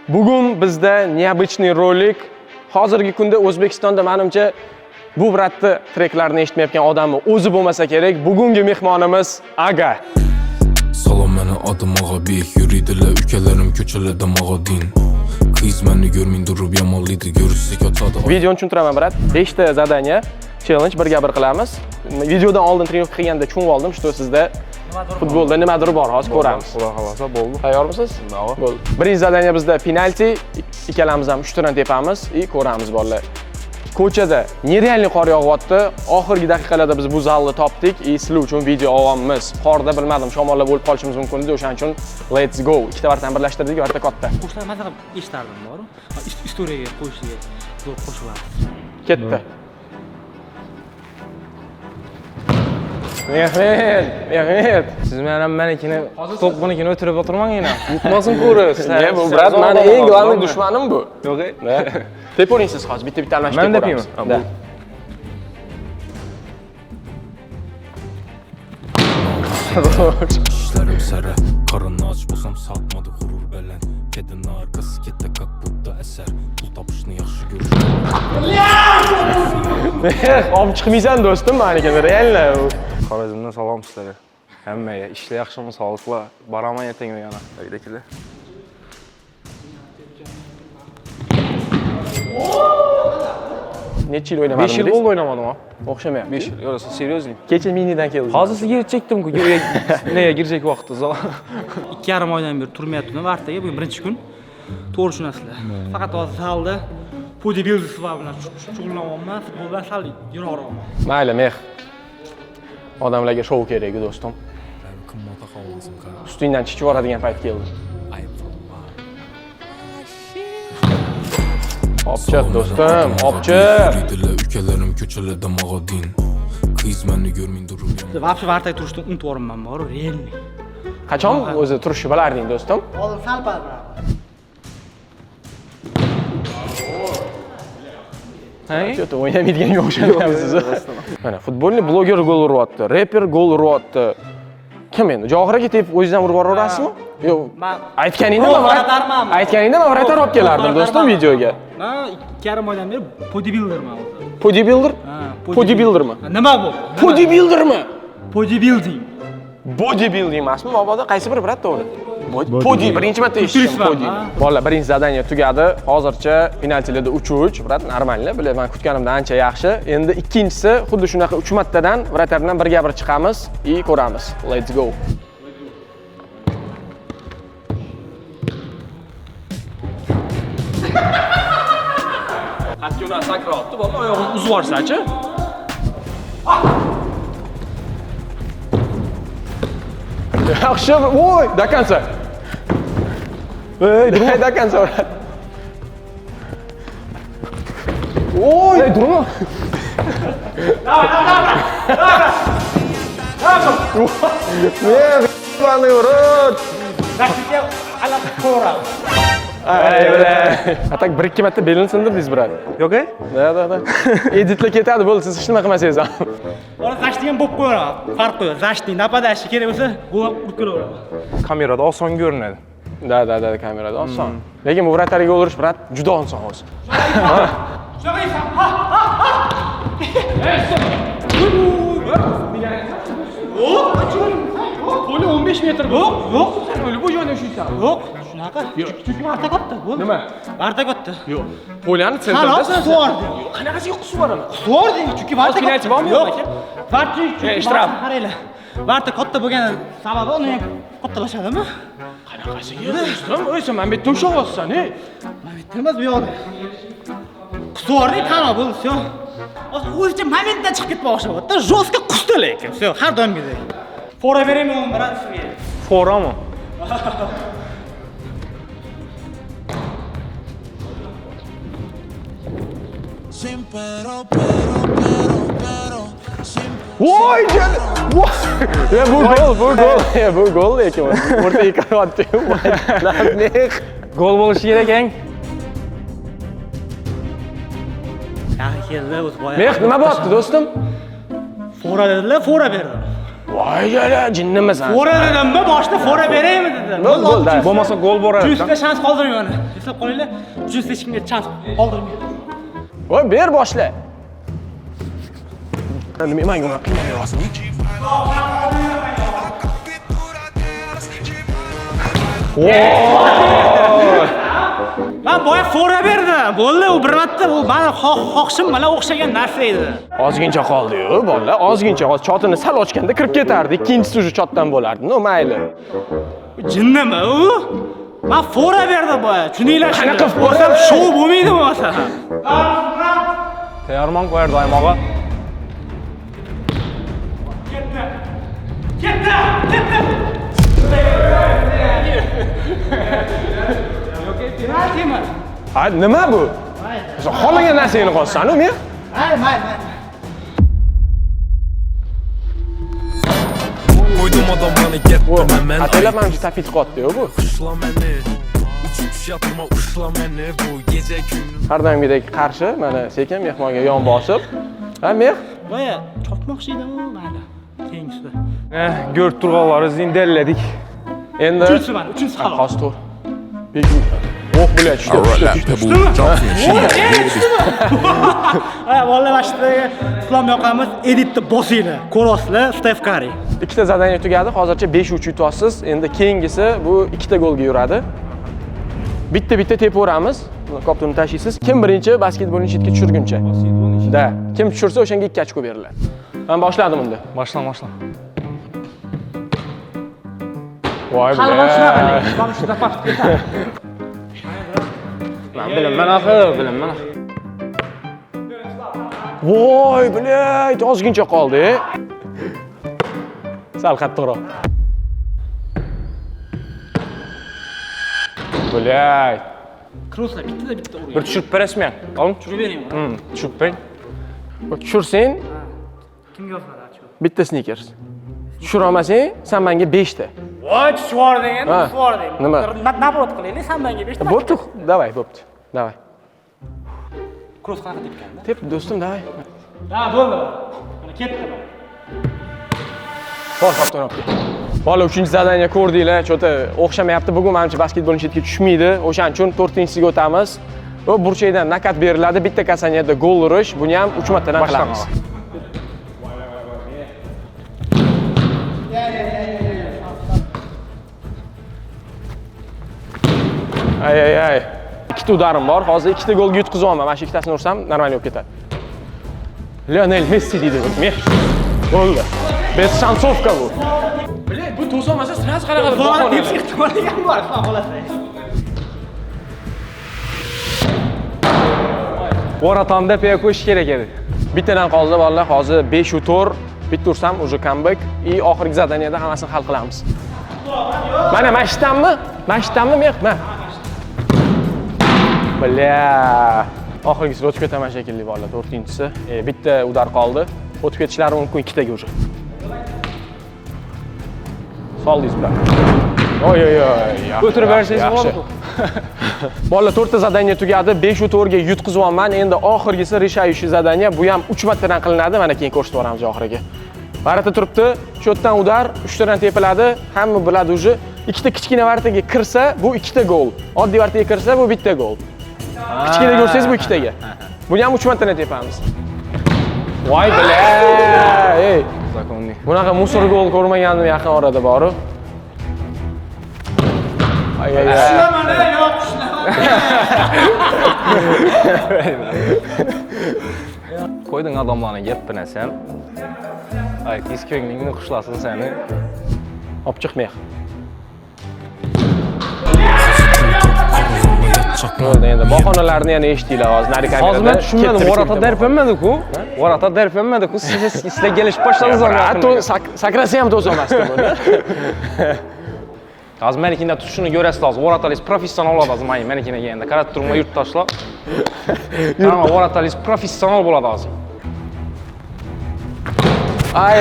Bugun bizda необычный rolik. Hozirgi kunda O'zbekistonda menimcha bu bratni treklarni eshitmayotgan odamni o'zi bo'lmasa kerak. Bugungi mehmonimiz Aga. Salom meni adım Agabek, yürüdüler ülkelerim köçelerde Magadin. Qiz meni görmeyin durub yamonlaydi, görüşsek atadi. Videoni tushuntiraman brat. 5 ta zadaniya, challenge birga bir qilamiz. Videodan oldin trenovka qilganda tushunib oldim, что sizda futbolda nimadir bor, hozir ko'ramiz. Xudo xolasa bo'ldi. Tayyormisiz? Bo'ldi. Birinchi zadaniya bizda penalti, ikkalamiz ham 3 tadan tepamiz va ko'ramiz bolalar. Ko'chada nerealniy qor yog'yapti. Oxirgi daqiqalarda biz bu zalni topdik va sizlar uchun video olyapmiz. Qorda bilmadim, shamollab o'lib qolishimiz mumkin edi, o'shaning uchun let's go. Ikkita vartani birlashtirdik, varta katta. Qo'shlar masalan eshitardim bor. Istoriyaga qo'shishiga zo'r qo'shiladi. Ketdi. Mehmet. Siz menam menikini to'pbunikini o'tirib o'tirmang yana. Yutmasin ko'riz. Ne bu brat, meni eng global dushmanim bu. Yo'q. Teping siz hozir bitta almashib Men ko'ramiz. tepayman. İşlerim sere, karın aç bulsam satmadı gurur belen. Kedinin arkası kette kak budda eser. Pul tapışını yaxşı görür. Olib chiqmaysan do'stim menikini, real. Xorazmdan salom sizlarga. Hammaga ishlar yaxshimi, sog'liqla. Boraman ertaga yana. Uydagilar. Necha yil o'ynamadim? 5 yil bo'ldi o'ynamadim ha. O'xshamayapti. 5 yil. Yo'q, seriously. Kecha minidan keldim. Hozir sizga chekdim-ku. Nega girecek vaqtda. 2,5 oydan beri turmayapti vartaga. Bugun birinchi kun. To'g'ri tushunasizlar. Faqat hozir salda bodybuilding bilan shug'ullanyapman. Futbol bilan sal yiroqroqman. Mayli, meh. Odamlarga shou kerak, do'stim. Kımmata kalmasın kara. Ustingdan chiqib yuboradigan payt keldi. Opchiq do'stim, opchiq. Yürüdüler ülkelerim köçelerde Magadin. Qiz meni görmeyin durub yamonlaydi. Vaqti vartaga turishni unutib yuborman bor, real. Qachon o'zi turishni bilarding, do'stim? Hozir sal pal Hey? Cho'ta o'ynamaydiganga o'xshamayapsiz. Mana futbolni bloger gol uryapti, reper gol uryapti. Kim endi? Johir aka tep o'zingizdan urib yuborasizmi? Yo'q. Aytganingda men aytganingda men varatar olib kelardim do'stim videoga. Men 2,5 oydan beri bodybuilderman o'zi. Bodybuilder? Bodybuildermi? Nima bu? Bodybuildermi? Bodybuilding. Bodybuilding emasmi? Mabodo qaysi biri brat to'g'ri? Podi birinchi marta eshitdim podi. Bolalar, birinchi zadaniya tugadi. Hozircha penaltilarda 3-3, brat, normalni. Bilaman, kutganimdan ancha yaxshi. Endi ikkinchisi xuddi shunaqa 3 martadan vratar bilan birga bir chiqamiz va ko'ramiz. Let's go. Qat'yona sakrotdi, bola oyog'ini uzib yuborsa-chi. Yaxshi, voy, до конца. Ey, до конца. Voy, durma. Давай, urut. Rakibga alaq ko'rab. Atak 1-2 marta belini sindirdingiz, brat. Yo'q-a? Da. Editlar ketadi, bo'ldi, siz hech nima qilmasangiz ham. Ora zashti ham bo'lib qo'yaman. Farq qo'yadi. Zashti napadashi kerak bo'lsa, gol urib ko'raveraman. Kamerada oson ko'rinadi. Da, kamerada oson. Lekin bu vratarga gol urish, brat, juda oson hozir. Poli 15 metr bu. Yo'q, sen o'lib bu joyda yashaysan. Yo'q, shunaqa. Chunki varta katta bu. Nima? Varta katta. Yo'q. Poliyani sentrda sen. Suvardi. Qanaqasi yo'q suvaraman? Suvardi, chunki varta penalti bormi yo'q? yo'q? Varta shtraf. Qaranglar. Varta katta bo'lgani sababi uni ham kattalashadimi? Qanaqasi yo'q? Do'stim, o'ysa men bitta ushoqsan, ey. Men bitta emas bu yoqda. Suvardi tana bo'ldi, всё. O'zicha momentdan chiqib ketmoq o'xshabdi. Жестко qusdi lekin. Всё, har doimgidek. Fora beraymi o'n brat sizga? Forami? Voy, bu gol lekin. O'rtaga qarayapti. Gol bo'lishi kerak eng. Yaxshi keldi o'zi boya. Meh, nima bo'pti do'stim? Fora dedilar, fora berdim. Voy jala, jinnimisan? Fora dedimmi, boshda fora beraymi dedim. Bo'ldi. Bo'lmasa gol boradi. Juftda shans qoldirmayman. Eslab qolinglar. Juftda hech kimga shans qoldirmayman. Voy, ber boshla. Nima menga uni qilmayapsan? Men boya fora berdim. Bo'ldi, u bir marta bu meni xohishim bilan o'xshagan narsa edi. Ozgincha qoldi-yu, bolalar, ozgincha qoldi. Chotini sal ochganda kirib ketardi. Ikkinchisi уже chotdan bo'lardi. No, mayli. Jinnimi u? Men fora berdim boya. Tushuninglar. Qanaqa fora? Bo'lsam shou bo'lmaydi bo'lsa. Tayyorman qo'yar doim og'a. Ha, nima bu? Xohlagan narsangni qolsan-ku, men. Mayli. Koydum adamlarını getdim hemen Ataylar menimcha tapit qotdi-yu bu. Ushla meni Uçup yatırma ushla meni Bu gece gündüz Har doimgidek qarshi, mana sekin mehmonga yon bosib. Ha, meh. Boya chopmoqchi edim-ku, mayli. Keyingisi. Ko'rib turganlaringizni dəllədik. Endi Uchinchisi mana, uchinchisi xalos. hozir to'r. O'q bilan tushdi. Ha, vallahi başlaydi. Islom yoqamiz, editni bosinglar. Ko'rasizlar, Steph Curry. Ikkita zadaniya tugadi. Hozircha 5-3 yutasiz. Endi keyingisi bu ikkita golga yuradi. Bitta tepaveramiz. Koptuni tashiysiz. Kim birinchi basketbolni chetga tushirguncha. Da. Kim tushirsa o'shanga 2 ochko beriladi. Men boshladim unda. Başla. Voy Hali bilan. boshlamadik. Mana shunda past ketadi. Ben bilaman axir. Voy bilan, ozgincha qoldi. Sal qattiqroq. Bilan. Kroslar bitta urgan. Bir tushirib berasizmi? Olim. Tushirib beraymi? Tushirib bering. Tushursang, Kimga yozmadi acho? bitta sneakers. Tushira olmasang, sen menga 5 ta. Voy, tushvording endi, Ha. tushvording. Nima? Nabrot qilaylik, sen menga 5 ta. Bo'pti, davay, bo'pti. Davay. Kros qanaqa tepganda? Tep, do'stim, davay. Ha, bo'ldi. Mana ketdi. Bor, qopdan olib kel. Bola 3-zadaniya ko'rdinglar, cho'ta o'xshamayapti. Bugun menimcha basketbolning chetga tushmaydi. O'shaning uchun 4-siga o'tamiz. Va burchakdan nakat beriladi. Bitta kasaniyada gol urish, buni ham 3 martadan qilamiz. Ay. Ikkita udarim bor. Hozir ikkita golga yutqizyapman. Mana shu ikkitasini ursam, normal bo'lib ketadi. Lionel Messi deydi bu. Bo'ldi. Bez shansovka bu. Bilet, bu to'solmasa sirasi qanaqa qilib Zo'rni tepsi ehtimoli ham bor, fan xohlasangiz. Voratanda paya qo'yish kerak edi. Bittadan qoldi bolalar. Hozir 5-4. Bitta ursam уже comeback. И oxirgi zadaniyada hammasini hal qilamiz. Mana mashitdanmi men? Mana. Bля. Oxirgisi o'tib ketaman shekilli bolalar, 4-inchisi. Bitta udar qoldi. O'tib ketishlari mumkin ikkitaga уже. Soldingiz bilan. Oy. O'tirib bersangiz bo'ladi-ku. Bolalar 4 ta zadaniya tugadi. 5-4 ga yutqizyapman. Endi oxirgisi решающий zadaniya. Bu ham 3 martadan qilinadi. Mana keyin ko'rsatib beramiz oxiriga. Varata turibdi. Shu yerdan udar, 3 tadan tepiladi. Hamma biladi уже. Ikkita kichkina varataga kirsa, bu ikkita gol. Oddiy varataga kirsa, bu bitta gol. Kichkina ko'rsangiz bu ikkitaga. Buni ham 3 martadan tepamiz. Voy bilan. Ey, Zakonniy. bunaqa musor gol ko'rmagandim yaqin orada boru. Ay. Mana yo'q, shunaqa. Qo'yding adamlarni yetpinasan. Ay, qiz ko'nglingni xushlasin seni. Olib chiqmay. Bo'ldi, endi bahonalarni yana eshitdinglar hozir. Nari kamerada. Hozir men tushunmadim. Vorata derpinmadi-ku. Vorata derpinmadi-ku. Sizlar kelishib boshladingiz Sakrasa ham to'solmasdi buni. Hozir menikida tutishini ko'rasiz hozir. Voratalis professional bo'ladi hozir menikina kelganda. Qarab turma yurtdoshlar. Hamma voratalis professional bo'ladi hozir. Ay.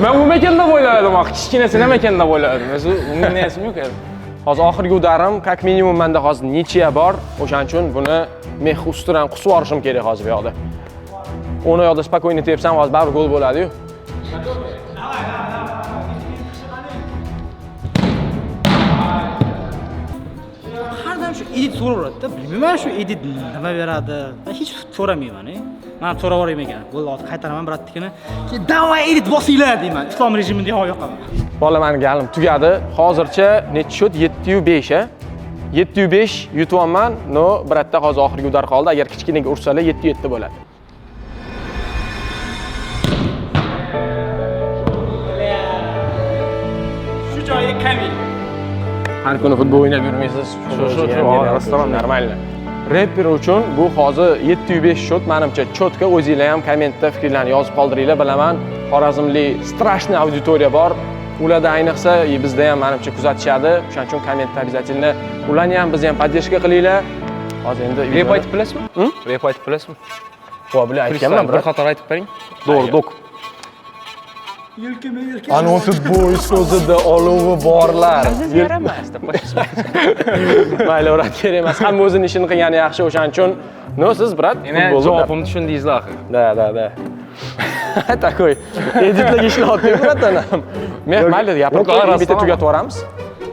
Men u mekanda o'yladim, kichkinasi nima ekanda o'yladim. O'zi uning niyasi yo'q edi. Hozir oxirgi udarim, как minimum menda hozir necha bor. O'shaning uchun buni men ustidan qusib olishim kerak hozir bu yoqda. Uni yoqda spokойно tepsam hozir baribir gol bo'ladi-yu. edit so'raveradi-da. Bilmayman shu edit nima beradi. Hech so'ramayman. Men so'rab yuboraymi ekan. Bo'ldi, hozir qaytaraman bratnikini. Keyin davay edit bosinglar deyman. Islom rejimida yoqaman. Bola mani galim tugadi. Hozircha necha shot? 705 a. 705 yutyapman. No, biratda hozir oxirgi udar qoldi. Agar kichkinaga ursalar 707 bo'ladi. Shu joyiga kamil. Har kuni futbol o'ynab yurmaysiz. Normalno. Rapper uchun bu hozir 705 shot menimcha chotka. O'zingizlar ham kommentda fikrlarni yozib qoldiringlar. Bilaman, Xorazmlik strashniy auditoriya bor. Ularda ayniqsa bizda ham menimcha kuzatishadi. Shuning uchun kommentda обязательно ularni ham bizni ham podдержка qilinglar. Hozir endi Rep aytib bilasizmi? Rep aytib bilasizmi? bu bilan aytganman, Bir qator aytib bering. To'g'ri, dok. Yelkama Anotib bo'y so'zida olovi borlar. Yaramas deb qo'yasiz. Mayli, brat, kerak emas. Hamma o'zining ishini qilgani yaxshi, o'shaning uchun. No, siz brat, Yana javobimni tushundingizlar axir. Da. Takoy. Editlarga ishlayapti, brat, anam. Men mayli, gapirib bitta tugatib yuboramiz.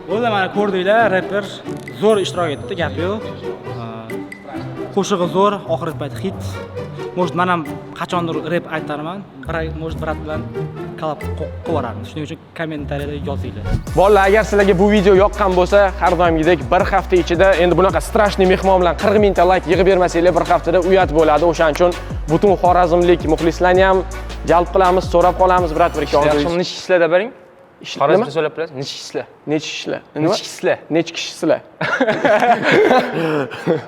Bo'ldi, mana ko'rdinglar, rapper zo'r ishtirok etdi, gap yo'q. Qo'shig'i zo'r, oxirgi payt hit. Может, men ham qachondir rep aytarman. Может, brat bilan collab qilib yuboramiz. Shuning uchun kommentariyada yozinglar. Bolalar, agar sizlarga bu video yoqqan bo'lsa, har doimgidek bir hafta ichida endi bunaqa strashniy mehmon bilan 40 mingta like yig'ib bermasanglar, bir haftada uyat bo'ladi. O'shaning uchun butun xorazmlik muxlislarni ham jalb qilamiz, so'rab qolamiz, brat, bir ikki Yaxshi, og'iz. necha ishlarda bering? Xorazmcha so'lab bilasiz? Necha ishlar? Necha ishlar? Necha ishlar? Necha kishisizlar?